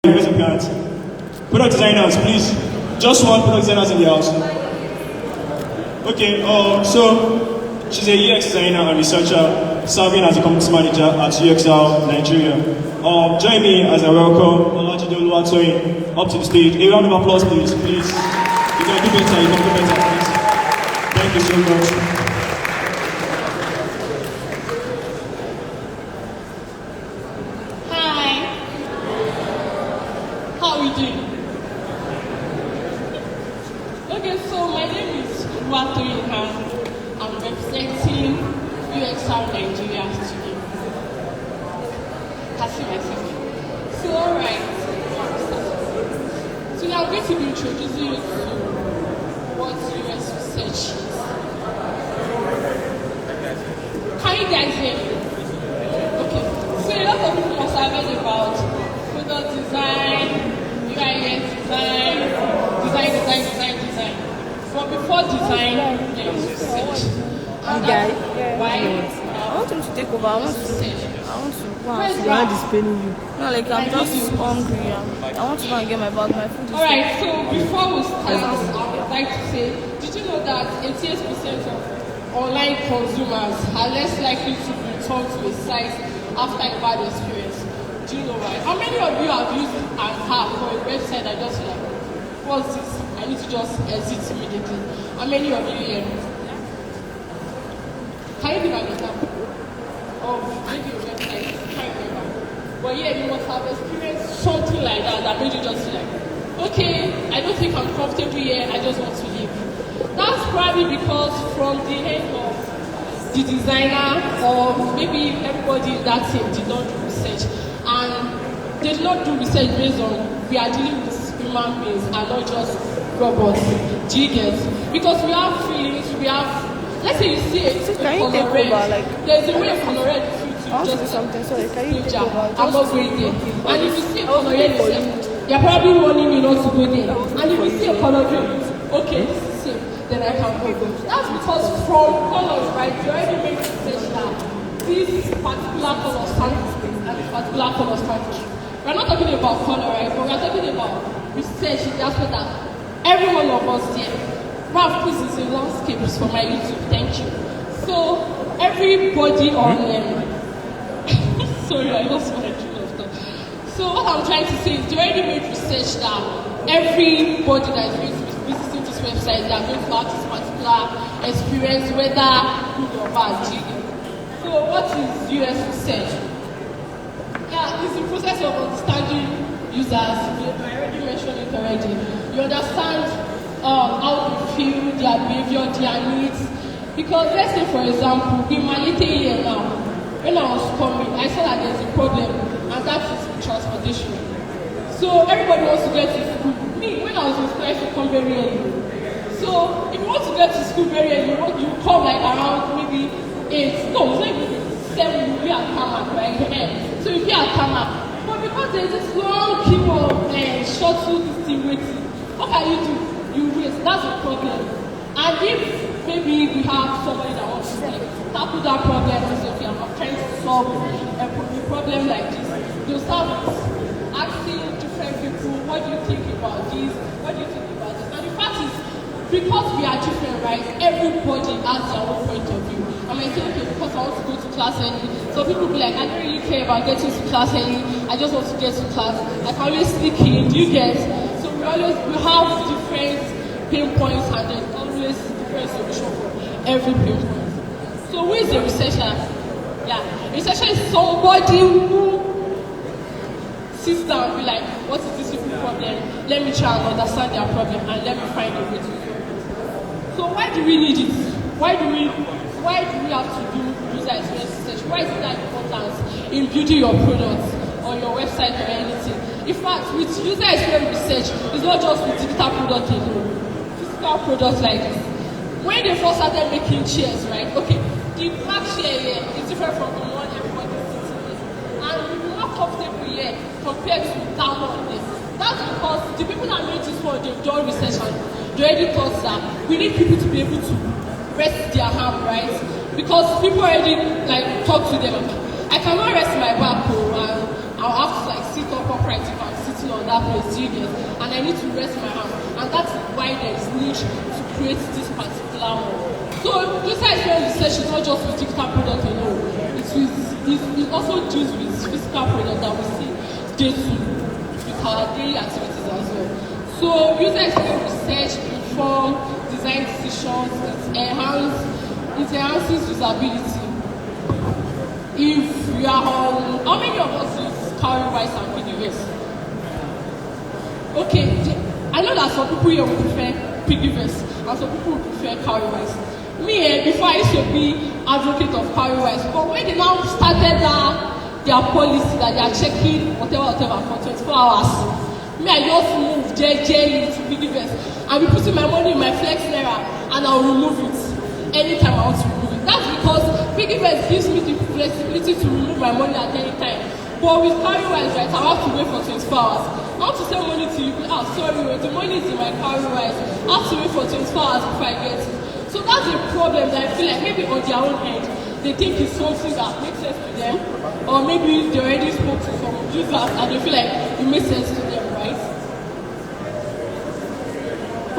Where's the parents? Product designers, please. Just one product designers in the house. Okay, so she's a UX designer and researcher serving as a community manager at UXL Nigeria. Join me as I welcome Oluwatoyin up to the stage. A round of applause, please. Please. You can do better, please. Thank you so much. Okay, so my name is Oluwatoyin and I'm representing UXL Nigeria today. Can see myself. So alright. So I'm going to be introducing you to what UX research is. Can you guys hear me? Okay. So a lot of people must have heard about product design, UI design. But before design, there is research. And guys, why? I want him to take over. I want to go and see how this paining you. No, like I'm just hungry. I want to go and get my bag. My food is alright, so before we start, I would like to say, did you know that 88% of online consumers are less likely to return to a site after a bad experience? Do you know why? How many of you have used an app or a website that just like, what's this? I need to just exit immediately. How many of you here? Can you give an example of maybe a website? I can't remember. But yeah, you must have experienced something like that made you just like, okay, I don't think I'm comfortable here, I just want to leave. That's probably because from the end of the designer or maybe everybody in that team did not do research. And they did not do research based on we are dealing with human beings and not just robots. Do you get? Because we have feelings, we have, let's say you see a color red, there's a way of color red to just do something, sorry, can you take over? I'm not going there. And if you see a color red, you're probably warning me not to go there. And if you see a color green, okay, same, then I can go. That's because from colors, right, you already make research that this particular color stands and this particular color stands. We're not talking about color, right, but we're talking about research in the aspect that every one of us here, Ralph, please, is a landscapes for my YouTube, thank you. So, everybody on sorry, I lost my train of thought. So, what I'm trying to say is, they already made research that everybody that is going to be visiting this website, they are going to have this particular experience, whether good or bad. So, what is US research? Yeah, it's the process of understanding users. I already mentioned it already. You understand how they feel, their behavior, their needs. Because let's say, for example, in my little year now, when I was coming, I saw that there's a problem, and that is transportation. So everybody wants to get to school. Me, when I was in school, I used to come very early. So if you want to get to school very early, you come like around maybe 8. No, it's like 7, you'll be at Tamak, right? So you'll be at Tamak. But because there's this long queue of shuttle thing waiting, what can you do? You wait. That's a problem. And if maybe we have somebody that wants to tackle that problem and say, okay, I'm trying to solve a problem like this, they'll start asking different people, what do you think about this? What do you think about this? And the fact is, because we are different, right, everybody has their own point of view. I might say, okay, because I want to go to class early. So people will be like, I don't really care about getting to class early. I just want to get to class. I can always sneak in. Do you get? So we have different pain points and there's always different solution for every pain point. So who is a researcher? Yeah, a researcher is somebody who sits down and be like, what is this simple problem? Let me try and understand their problem and let me find a way to solve it. So why do we need it? Why do we have to do user experience research? Why is it that important in building your product or your website or anything? In fact, with user experience research, it's not just with digital products alone. Physical products like this. When they first started making chairs, right? Okay, the black chair here is different from the one everybody is sitting in. And we're more comfortable here compared to that one there. That's because the people that made this one, they've done research and they already thought that we need people to be able to rest their hand, right? Because people already like talk to them. I cannot rest my back and I'll have to like sit up upright if I'm sitting on particular place, and I need to rest my hand. And that's why there is need to create this particular one. So user experience research is not just with digital products alone. It also deals with physical products that we see day to with our daily activities as well. So user experience research informs design decisions, it enhances usability. If you are on, how many of us use Cowrywise and PiggyVest? Okay, I know that some people here will prefer PiggyVest and some people will prefer Cowrywise. Me, before I used to be advocate of Cowrywise, but when they now started their policy that they are checking whatever for 24 hours, me, I just move JJ to PiggyVest and be putting my money in my Flex Naira and I'll remove it anytime I want to remove it. That's because PiggyVest gives me the flexibility to remove my money at any time. But with Cowrywise, right, I have to wait for 24 hours. I want to send money to you, sorry, the money is in my Cowrywise. I have to wait for 24 hours before I get it. So that's a problem that I feel like maybe on their own end, they think it's something that makes sense to them, or maybe they already spoke to some users and they feel like it makes sense to them, right?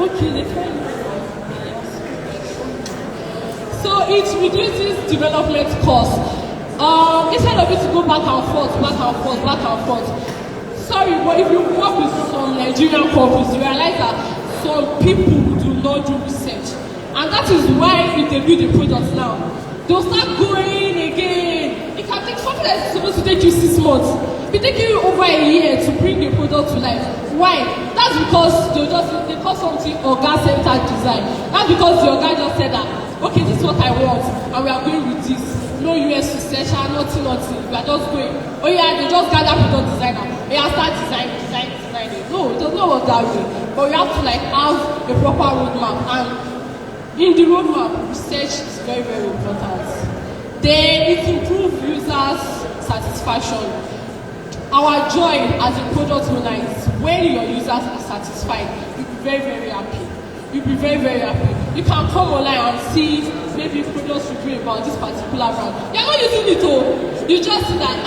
Okay, they can. So it reduces development costs. Instead of it to go back and forth. Sorry, but if you work with some Nigerian companies, you realize that some people do not do research. And that is why if they build the product now, they'll start going again. It can take something that's supposed to take you 6 months. It take you over a year to bring the product to life. Why? That's because they call something organ-centered design. That's because the organ just said that, okay, this is what I want, and we are going with this. No US research, nothing. We are just going. Oh yeah, they just gather product designer. They are start designing. No, it does not work that way. But we have to have a proper roadmap, and in the roadmap, research is very, very important. Then it improves users' satisfaction. Our joy as a product owner is when your users are satisfied, you'll be very, very happy. You'll be very, very happy. You can come online and see maybe products review about this particular brand. You're not using it all. You just see that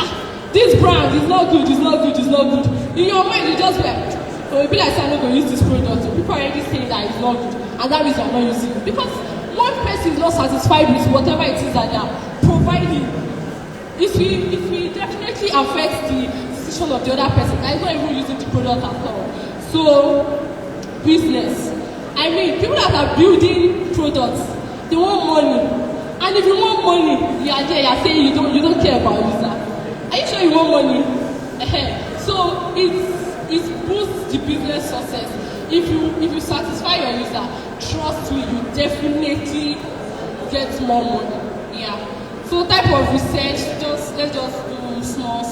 this brand is not good. In your mind, you just be like, oh, it be like I'm not going to use this product. People are already saying that it's not good, and that means you're not using it. Because one person is not satisfied with whatever it is that they are providing. It will definitely affect the decision of the other person that is not even using the product at all. So, business. I mean, people that are building products, they want money. And if you want money, you are there, you are saying you don't care about user. Are you sure you want money? So it boosts the business success. If you satisfy your user, trust me, you definitely get more money. Yeah. So type of research, let's just do small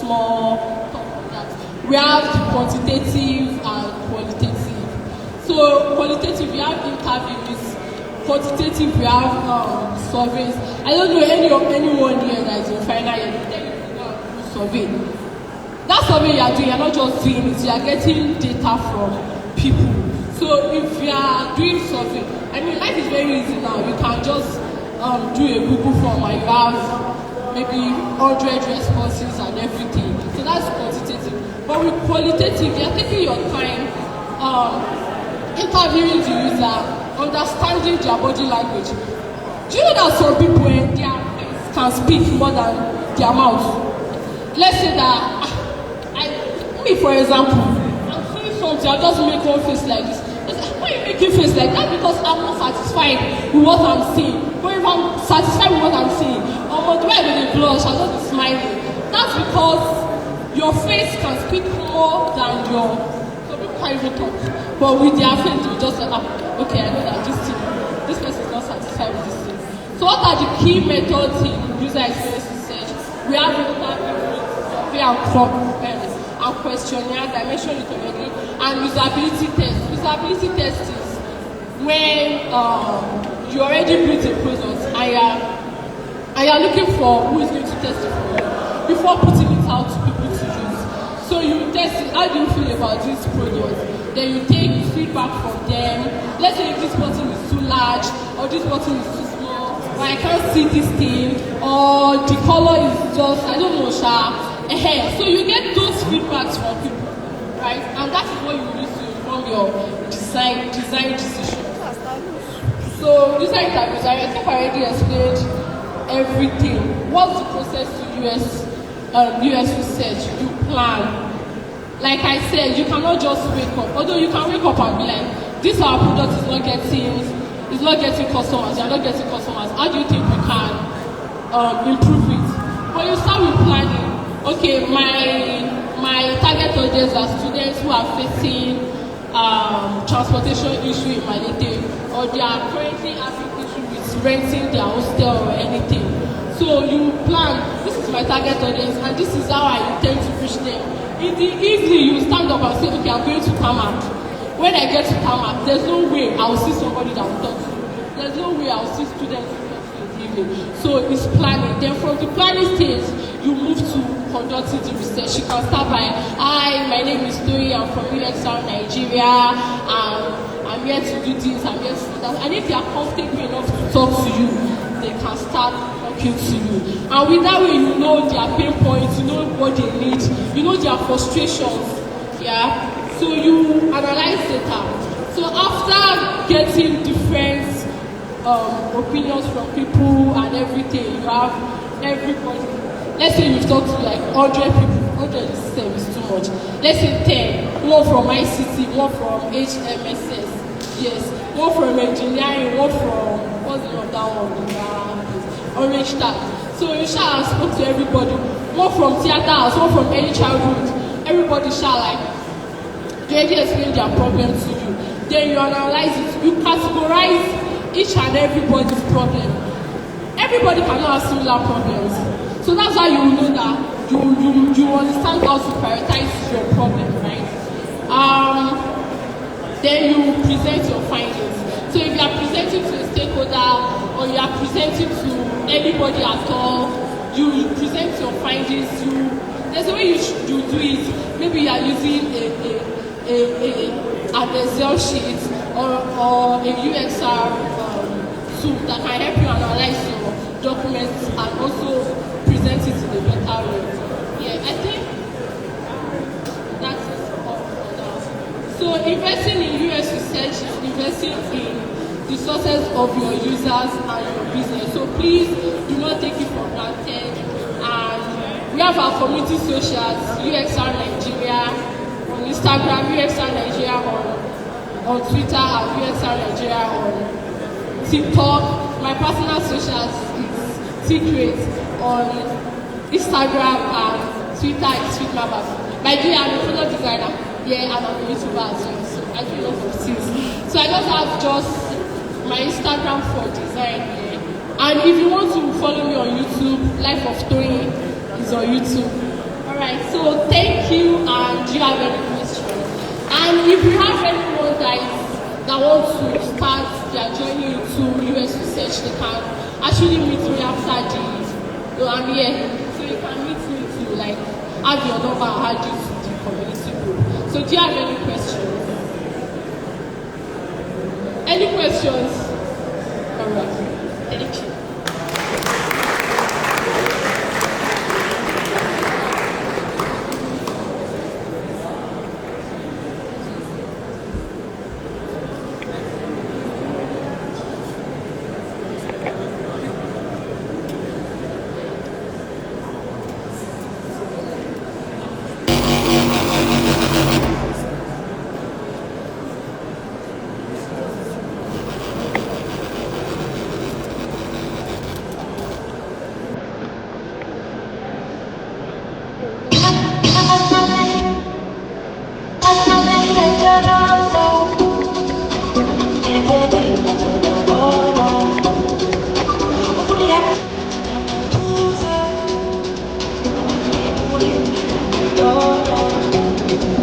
talk on that. We have quantitative and qualitative. So qualitative, we have interviews. Quantitative, we have surveys. I don't know anyone here that is in final year. You survey. That survey you are doing, you're not just doing it, you are getting data from people. So if you are doing survey, I mean, life is very easy now. You can just do a Google form and you have maybe 100 responses and everything. So that's quantitative. But with qualitative, you're taking your time, interviewing the user, understanding their body language. Do you know that some people their face can speak more than their mouth? Let's say that me, for example, I'm saying something, I'll just make one face like this. Why are you making face like that? Because I'm not satisfied with what I'm saying. But if I'm satisfied with what I'm saying, the way I will blush, I'll just be smiling. That's because your face can speak more than your. So people can't even talk. But with their face, you just like, okay, I know that this person is not satisfied with this thing. So what are the key methods in user experience research? We have survey and questionnaires, I mentioned it already, and usability tests. Usability test is when you already built a product and you're looking for who is going to test it for you before putting it out to people to use. So you test it, how do you feel about this product? Then you take feedback from them. Let's say if this bottle is too large or this bottle is too small, or I can't see this thing, or the color is just, I don't know, So you get those feedbacks from people, right? And that is what you use to inform your design decision. So user interviews, I think I already explained everything. What's the process to US research? You plan. Like I said, you cannot just wake up. Although you can wake up and be like, this our product is not getting customers. You are not getting customers. How do you think we can improve it? But you start with planning. Okay, my target audience are students who are facing transportation issue in Malete, or they are currently having issue with renting their hostel or anything. So you plan, this is my target audience and this is how I intend to reach them. In the evening, you stand up and say, okay, I'm going to Tamak. When I get to Tamak, there's no way I will see somebody that will talk to. There's no way I will see students who talk to in the evening. So it's planning. Then from the planning stage, you move to conducting the research. You can start by, hi, my name is Toyi, I'm from UXR Nigeria, I'm here to do this, I'm here to do that. And if they are comfortable enough to talk to you, they can start talking to you. And with that way, you know their pain points, you know what they need, you know their frustrations. Yeah. So you analyze data. So after getting different opinions from people and everything, you have everybody. Let's say you've talked to like 100 people. 100 is too much. Let's say 10. One from ICT, one from HMSS. Yes. One from engineering, one from, what's the name of that one? Orange Tag. So you shall spoke to everybody. One from theater house, one from early childhood. Everybody shall like, they already explain their problem to you. Then you analyze it. You categorize each and everybody's problem. Everybody cannot have similar problems. So that's how you know that you understand how to prioritize your problem, right? Then you present your findings. So if you are presenting to a stakeholder or you are presenting to anybody at all, you present your findings. There's a way you do it. Maybe you are using an Excel sheet or a UXR tool that can help you analyze your documents and also present it in a better way. Yeah, I think that's all for now. So investing in US research is investing in the success of your users and your business. So please do not take it for granted. And we have our community socials, UXR Nigeria on Instagram, UXR Nigeria on Twitter, and UXR Nigeria on TikTok. My personal socials is Secret on Instagram and Twitter is Sweetmabab. By the way, I'm a product designer, yeah, and I'm a YouTuber as well, so I do lots of things. So I just have my Instagram for design here. And if you want to follow me on YouTube, Life of Toyin is on YouTube. Alright, so thank you, and do you have any questions? And if you have anyone that wants to start their journey into US research, they can actually meet me after I'm here. So you can meet me to like have your number and add you to the community group. So do you have any questions? Any questions?